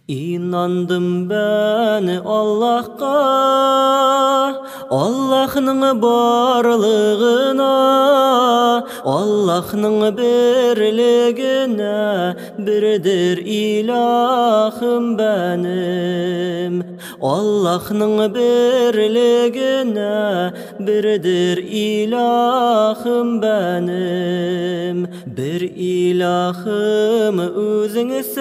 İnandım ben Allah'a, Allah'ның barlığına, Allah'ның birligine, birdir ilahım benim. Allah'ның birligine, birdir ilahım benim. Bir ilahım özüngsen,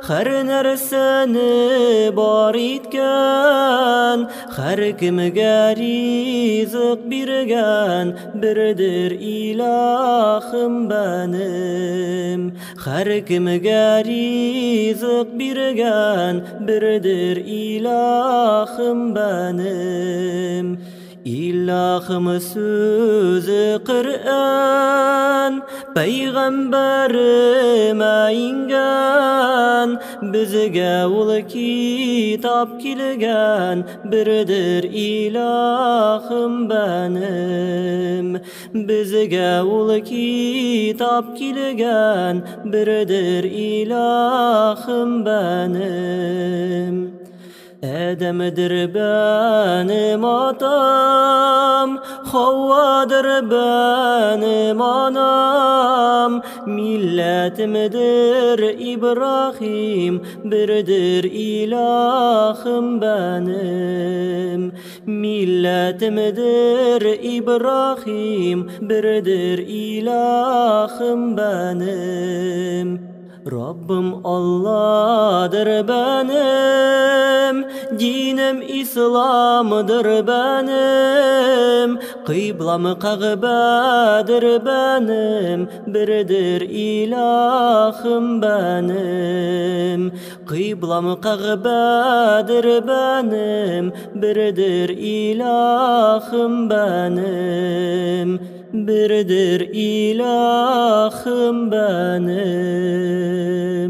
her nerseni bar etken, her kimge rizık birgen, birdir ilahım benim. Her kimge rizık birgen, birdir ilahım benim. İlahım sözü Kur'an, Peygamberime ingen, bizge ol kitap kilgen, birdir ilahım benim. Bizge ol kitap kilgen, birdir ilahım benim. Adem'dir benim atam, Havva'dır benim anam. Milletimdir İbrahim, birdir ilahım benim. Milletimdir İbrahim, birdir ilahım benim. Rabbim Allah'dır benim, dinim İslam'dır benim. Kıblam Kabe'dir benim, birdir ilahım benim. Kıblam Kabe'dir benim, birdir ilahım benim. Birdir ilahım benim.